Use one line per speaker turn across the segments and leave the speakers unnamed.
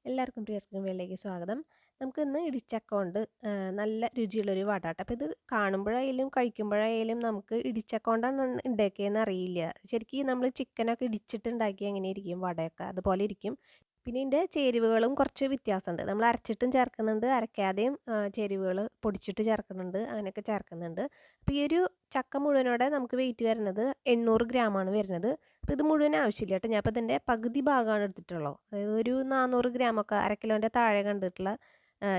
എല്ലാവർക്കും പ്രിയസ്കരം വേളിലേക്ക് സ്വാഗതം. നമുക്ക് ഇന്ന് ഇടിച്ചക്ക കൊണ്ട് നല്ല രുചിയുള്ളൊരു വടാട്ടം. അപ്പോൾ ഇത് കാണുമ്പോഴായാലും കഴിക്കുമ്പോഴായാലും നമുക്ക് ഇടിച്ചക്ക കൊണ്ടാണ് ഉണ്ടാക്കിയതെന്ന് അറിയില്ല. ശരിക്കും നമ്മൾ ചിക്കനൊക്കെ ഇടിച്ചിട്ട് ഉണ്ടാക്കിയാൽ എങ്ങനെയിരിക്കും വടയൊക്കെ അതുപോലെ ഇരിക്കും. പിന്നെ ഇതിൻ്റെ ചേരുവകളും കുറച്ച് വ്യത്യാസമുണ്ട്. നമ്മൾ അരച്ചിട്ടും ചേർക്കുന്നുണ്ട്, അരയ്ക്കാതെയും ചേരുവകൾ പൊടിച്ചിട്ട് ചേർക്കുന്നുണ്ട്, അങ്ങനെയൊക്കെ ചേർക്കുന്നുണ്ട്. അപ്പോൾ ഈ ഒരു ചക്ക മുഴുവനോടെ നമുക്ക് വെയിറ്റ് വരുന്നത് 800 ഗ്രാമാണ് വരുന്നത്. അപ്പോൾ ഇത് മുഴുവൻ ആവശ്യമില്ല കേട്ടോ. ഞാൻ അപ്പോൾ ഇതിൻ്റെ പകുതി ഭാഗമാണ് എടുത്തിട്ടുള്ളൂ. അതായത് ഒരു 400 ഗ്രാമൊക്കെ, അര കിലോൻ്റെ താഴെ കണ്ടിട്ടുള്ള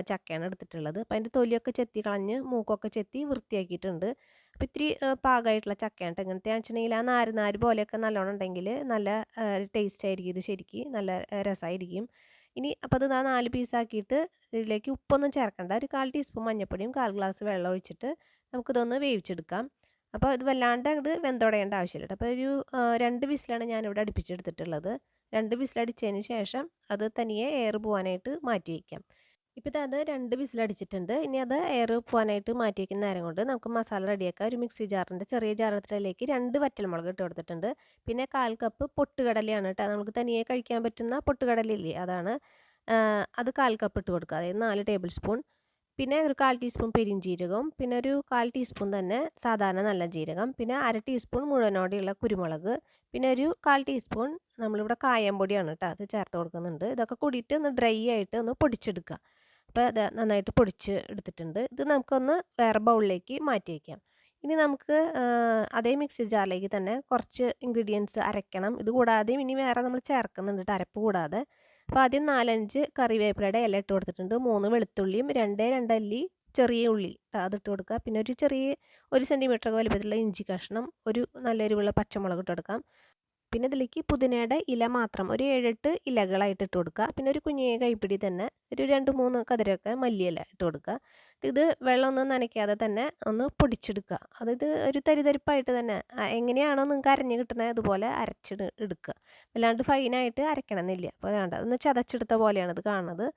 ചക്കയാണ് എടുത്തിട്ടുള്ളത്. അപ്പോൾ അതിൻ്റെ തൊലിയൊക്കെ ചെത്തി കളഞ്ഞ് മൂക്കൊക്കെ ചെത്തി വൃത്തിയാക്കിയിട്ടുണ്ട്. അപ്പോൾ ഇത്തിരി പാകമായിട്ടുള്ള ചക്കയാണ് കേട്ടോ. എങ്ങനത്തെയാണെന്ന് വെച്ചിട്ടുണ്ടെങ്കിൽ ആ നാര് പോലെയൊക്കെ നല്ലോണം ഉണ്ടെങ്കിൽ നല്ല ടേസ്റ്റ് ആയിരിക്കും, ഇത് ശരിക്കും നല്ല രസമായിരിക്കും. ഇനി അപ്പോൾ അത് 4 പീസാക്കിയിട്ട് ഇതിലേക്ക് ഉപ്പൊന്നും ചേർക്കണ്ട. ഒരു 1/4 ടീസ്പൂൺ മഞ്ഞൾപ്പൊടിയും 1/4 ഗ്ലാസ് വെള്ളം ഒഴിച്ചിട്ട് നമുക്കിതൊന്ന് വേവിച്ചെടുക്കാം. അപ്പോൾ ഇത് വല്ലാണ്ട് അങ്ങോട്ട് വെന്തുടയേണ്ട ആവശ്യമില്ല. അപ്പോൾ ഒരു 2 വിസിലാണ് ഞാനിവിടെ അടുപ്പിച്ചെടുത്തിട്ടുള്ളത്. 2 വിസിലടിച്ചതിന് ശേഷം അത് തനിയെ എയർ പോകാനായിട്ട് മാറ്റി വയ്ക്കാം. ഇപ്പോൾ ഇത് 2 വിസിലടിച്ചിട്ടുണ്ട്. ഇനി അത് എയർ പോകാനായിട്ട് മാറ്റി വയ്ക്കുന്ന നേരം കൊണ്ട് നമുക്ക് മസാല റെഡിയാക്കാം. ഒരു മിക്സി ജാറിൻ്റെ ചെറിയ ജാർ എടുത്തിട്ട് 2 വറ്റൽമുളക് ഇട്ട് കൊടുത്തിട്ടുണ്ട്. പിന്നെ 1/4 കപ്പ് പൊട്ടുകടലയാണ് കേട്ടോ. നമുക്ക് തനിയെ കഴിക്കാൻ പറ്റുന്ന പൊട്ടുകടലയില്ലേ, അതാണ്. അത് 1/4 കപ്പ് ഇട്ട് കൊടുക്കുക, അതായത് 4 ടേബിൾ സ്പൂൺ. പിന്നെ ഒരു 1/4 ടീസ്പൂൺ പെരിഞ്ജീരകവും, പിന്നെ ഒരു 1/4 ടീസ്പൂൺ തന്നെ സാധാരണ നല്ല ജീരകം, പിന്നെ അര ടീസ്പൂൺ മുഴുവനോടെയുള്ള കുരുമുളക്, പിന്നെ ഒരു 1/4 ടീസ്പൂൺ നമ്മളിവിടെ കായംപൊടിയാണ് കേട്ടോ, അത് ചേർത്ത് കൊടുക്കുന്നുണ്ട്. ഇതൊക്കെ കൂടിയിട്ട് ഒന്ന് ഡ്രൈ ആയിട്ട് ഒന്ന് പൊടിച്ചെടുക്കുക. അപ്പോൾ അത് നന്നായിട്ട് പൊടിച്ച് എടുത്തിട്ടുണ്ട്. ഇത് നമുക്കൊന്ന് വേറെ ബൗളിലേക്ക് മാറ്റി വയ്ക്കാം. ഇനി നമുക്ക് അതേ മിക്സി ജാറിലേക്ക് തന്നെ കുറച്ച് ഇൻഗ്രീഡിയൻസ് അരയ്ക്കണം. ഇത് കൂടാതെയും ഇനി വേറെ നമ്മൾ ചേർക്കുന്നുണ്ട് കേട്ടോ, അരപ്പ് കൂടാതെ. അപ്പോൾ ആദ്യം 4-5 കറിവേപ്പിലയുടെ ഇല ഇട്ട് കൊടുത്തിട്ടുണ്ട്. 3 വെളുത്തുള്ളിയും 2 അല്ലി ചെറിയ ഉള്ളി അതിട്ട് കൊടുക്കുക. പിന്നെ ഒരു ചെറിയ 1 സെൻറ്റിമീറ്റർ വലുപ്പത്തിലുള്ള ഇഞ്ചി കഷ്ണം, ഒരു നല്ല എരിവുള്ള പച്ചമുളക് ഇട്ട് കൊടുക്കാം. പിന്നെ ഇതിലേക്ക് പുതിനയുടെ ഇല മാത്രം ഒരു 7-8 ഇലകളായിട്ട് ഇട്ട് കൊടുക്കുക. പിന്നെ ഒരു കുഞ്ഞിയ കൈപ്പിടി തന്നെ ഒരു 2-3 കതിരൊക്കെ മല്ലിയില ഇട്ട് കൊടുക്കുക. ഇത് വെള്ളമൊന്നും നനയ്ക്കാതെ തന്നെ ഒന്ന് പൊടിച്ചെടുക്കുക. അതായത് ഒരു തരിതരിപ്പായിട്ട് തന്നെ എങ്ങനെയാണോ നിങ്ങൾക്ക് അരഞ്ഞ് കിട്ടുന്നത് അതുപോലെ എടുക്കുക. അല്ലാണ്ട് ഫൈനായിട്ട് അരയ്ക്കണമെന്നില്ല. അപ്പോൾ വേണ്ട, ഒന്ന് ചതച്ചെടുത്ത പോലെയാണ് ഇത് കാണുന്നത്.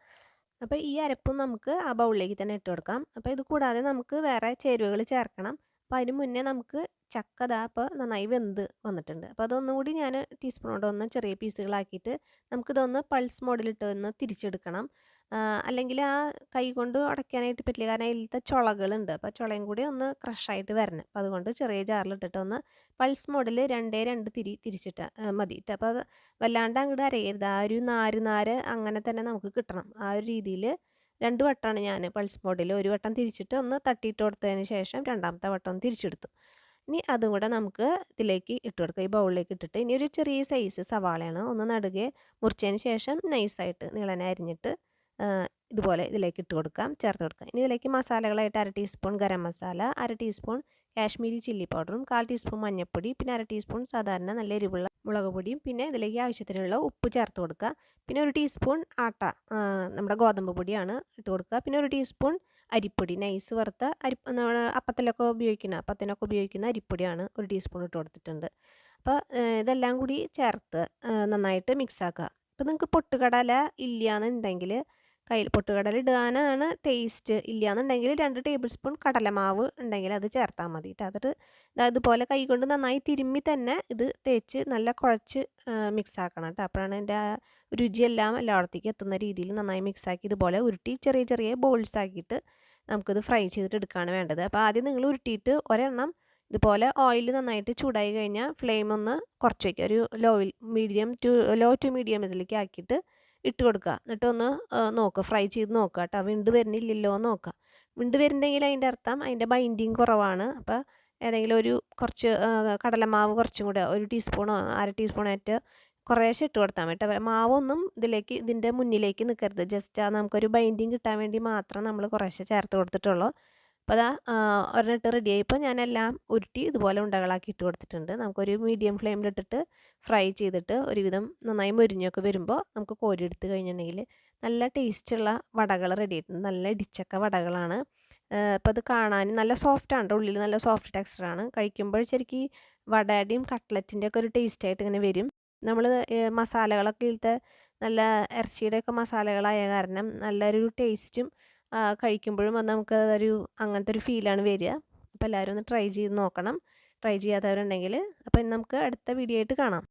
അപ്പോൾ ഈ അരപ്പും നമുക്ക് ആ ബൗളിലേക്ക് തന്നെ ഇട്ട് കൊടുക്കാം. അപ്പോൾ ഇത് കൂടാതെ നമുക്ക് വേറെ ചേരുവകൾ ചേർക്കണം. അപ്പോൾ അതിന് മുന്നേ നമുക്ക് ചക്ക ഇപ്പോൾ നന്നായി വെന്ത് വന്നിട്ടുണ്ട്. അപ്പോൾ അതൊന്നും കൂടി ഞാൻ ടീസ്പൂൺ കൊണ്ട് ഒന്ന് ചെറിയ പീസുകളാക്കിയിട്ട് നമുക്കിതൊന്ന് പൾസ് മോഡിലിട്ട് ഒന്ന് തിരിച്ചെടുക്കണം. അല്ലെങ്കിൽ ആ കൈ കൊണ്ട് ഉടയ്ക്കാനായിട്ട് പറ്റില്ല, കാരണം അതിലത്തെ ചുളകളുണ്ട്. അപ്പോൾ ചുളയും കൂടി ഒന്ന് ക്രഷായിട്ട് വരണം. അപ്പോൾ അതുകൊണ്ട് ചെറിയ ജാറിലിട്ടിട്ട് ഒന്ന് പൾസ് മോഡിൽ 2 തിരിച്ചിട്ട് മതി കേട്ടോ. അപ്പോൾ അത് വല്ലാണ്ട് അങ്ങോട്ട് അരയരുത്. ആ ഒരു നാര് അങ്ങനെ തന്നെ നമുക്ക് കിട്ടണം. ആ ഒരു രീതിയിൽ 2 വട്ടമാണ് ഞാൻ പൾസ് മോഡിൽ. ഒരു വട്ടം തിരിച്ചിട്ട് ഒന്ന് തട്ടിയിട്ട് കൊടുത്തതിന് ശേഷം രണ്ടാമത്തെ വട്ടം ഒന്ന് തിരിച്ചെടുത്തു. ഇനി അതും കൂടെ നമുക്ക് ഇതിലേക്ക് ഇട്ട് കൊടുക്കുക, ഈ ബൗളിലേക്ക് ഇട്ടിട്ട്. ഇനി ഒരു ചെറിയ സൈസ് സവാളയാണ്, ഒന്ന് നടുകെ മുറിച്ചതിന് ശേഷം നൈസായിട്ട് നീളനെ അരിഞ്ഞിട്ട് ഇതുപോലെ ഇതിലേക്ക് ഇട്ട് കൊടുക്കാം, ചേർത്ത് കൊടുക്കാം. ഇനി ഇതിലേക്ക് മസാലകളായിട്ട് 1/2 teaspoon garam masala, 1/2 teaspoon Kashmiri chilli പൗഡറും, 1/4 ടീസ്പൂൺ മഞ്ഞൾപ്പൊടി, പിന്നെ 1/2 ടീസ്പൂൺ സാധാരണ നല്ല എരിവുള്ള മുളക് പൊടിയും, പിന്നെ ഇതിലേക്ക് ആവശ്യത്തിനുള്ള ഉപ്പ് ചേർത്ത് കൊടുക്കുക. പിന്നെ 1 ടീസ്പൂൺ നമ്മുടെ ഗോതമ്പ് പൊടിയാണ് ഇട്ട് കൊടുക്കുക. പിന്നെ 1 ടീസ്പൂൺ അരിപ്പൊടി, നൈസ് വറുത്ത അപ്പത്തിനൊക്കെ ഉപയോഗിക്കുന്ന അരിപ്പൊടിയാണ് 1 ടീസ്പൂൺ ഇട്ട് കൊടുത്തിട്ടുണ്ട്. അപ്പോൾ ഇതെല്ലാം കൂടി ചേർത്ത് നന്നായിട്ട് മിക്സാക്കുക. അപ്പോൾ നിങ്ങൾക്ക് പൊട്ടുകടല ഇല്ലയെന്നുണ്ടെങ്കിൽ പൊട്ടുകടല ഇടാനാണ് ടേസ്റ്റ്. ഇല്ലയെന്നുണ്ടെങ്കിൽ 2 ടേബിൾ സ്പൂൺ കടലമാവ് ഉണ്ടെങ്കിൽ അത് ചേർത്താൽ മതി കേട്ടോ. എന്നിട്ട് അതുപോലെ കൈകൊണ്ട് നന്നായി തിരുമ്മി തന്നെ ഇത് തേച്ച് നല്ല കുഴച്ച് മിക്സാക്കണം കേട്ടോ. അപ്പോഴാണ് അതിൻ്റെ രുചിയെല്ലാം എല്ലായിടത്തേക്ക് എത്തുന്ന രീതിയിൽ നന്നായി മിക്സാക്കി ഇതുപോലെ ഉരുട്ടി ചെറിയ ചെറിയ ബോൾസ് ആക്കിയിട്ട് നമുക്കിത് ഫ്രൈ ചെയ്തിട്ട് എടുക്കുകയാണ് വേണ്ടത്. അപ്പോൾ ആദ്യം നിങ്ങൾ ഉരുട്ടിയിട്ട് ഒരെണ്ണം ഇതുപോലെ ഓയിൽ നന്നായിട്ട് ചൂടായി കഴിഞ്ഞാൽ ഫ്ലെയിം ഒന്ന് കുറച്ച് വയ്ക്കുക. ഒരു ലോ ടു മീഡിയം ഇതിലേക്ക് ആക്കിയിട്ട് ഇട്ട് കൊടുക്കുക. എന്നിട്ടൊന്ന് നോക്കുക, ഫ്രൈ ചെയ്ത് നോക്കുക കേട്ടോ. വിണ്ട് വരുന്നില്ലല്ലോ എന്ന് നോക്കുക. വിണ്ട് വരുന്നുണ്ടെങ്കിൽ അതിൻ്റെ അർത്ഥം അതിൻ്റെ ബൈൻഡിങ് കുറവാണ്. അപ്പോൾ ഏതെങ്കിലും കുറച്ച് കടലമാവ് കുറച്ചും കൂടെ 1 ടീസ്പൂണോ 1/2 ടീസ്പൂണായിട്ട് കുറേശ്ശെ ഇട്ട് കൊടുത്താൽ മതി കേട്ടോ. മാവൊന്നും ഇതിൻ്റെ മുന്നിലേക്ക് നിൽക്കരുത്. ജസ്റ്റ് നമുക്കൊരു ബൈൻഡിങ് കിട്ടാൻ വേണ്ടി മാത്രം നമ്മൾ കുറേശ്ശെ ചേർത്ത് കൊടുത്തിട്ടുള്ളൂ. അപ്പോൾ ഒരെണ്ണിട്ട് റെഡി ആയിപ്പോൾ ഞാനെല്ലാം ഉരുട്ടി ഇതുപോലെ ഉണ്ടകളാക്കി ഇട്ട് കൊടുത്തിട്ടുണ്ട്. നമുക്കൊരു മീഡിയം ഫ്ലെയിമിലിട്ടിട്ട് ഫ്രൈ ചെയ്തിട്ട് ഒരുവിധം നന്നായി മൊരിഞ്ഞൊക്കെ വരുമ്പോൾ നമുക്ക് കോരിയെടുത്ത് കഴിഞ്ഞിട്ടുണ്ടെങ്കിൽ നല്ല ടേസ്റ്റുള്ള വടകൾ റെഡി ആയിട്ടുണ്ട്. നല്ല ഇടിച്ചക്ക വടകളാണ്. അപ്പോൾ അത് കാണാൻ നല്ല സോഫ്റ്റാണ്, ഉള്ളിൽ നല്ല സോഫ്റ്റ് ടെക്സ്ചറാണ്. കഴിക്കുമ്പോൾ ശരിക്കും വടയുടെയും കട്ട്ലറ്റിൻ്റെ ഒക്കെ ഒരു ടേസ്റ്റായിട്ട് ഇങ്ങനെ വരും. നമ്മൾ മസാലകളൊക്കെ ഇതിലത്തെ നല്ല ഇറച്ചിയുടെയൊക്കെ മസാലകളായ കാരണം നല്ലൊരു ടേസ്റ്റും കഴിക്കുമ്പോഴും അത് നമുക്ക് അങ്ങനത്തെ ഒരു ഫീലാണ് വരിക. അപ്പോൾ എല്ലാവരും ഒന്ന് ട്രൈ ചെയ്ത് നോക്കണം, ട്രൈ ചെയ്യാത്തവരുണ്ടെങ്കിൽ. അപ്പോൾ നമുക്ക് അടുത്ത വീഡിയോ ആയിട്ട് കാണാം.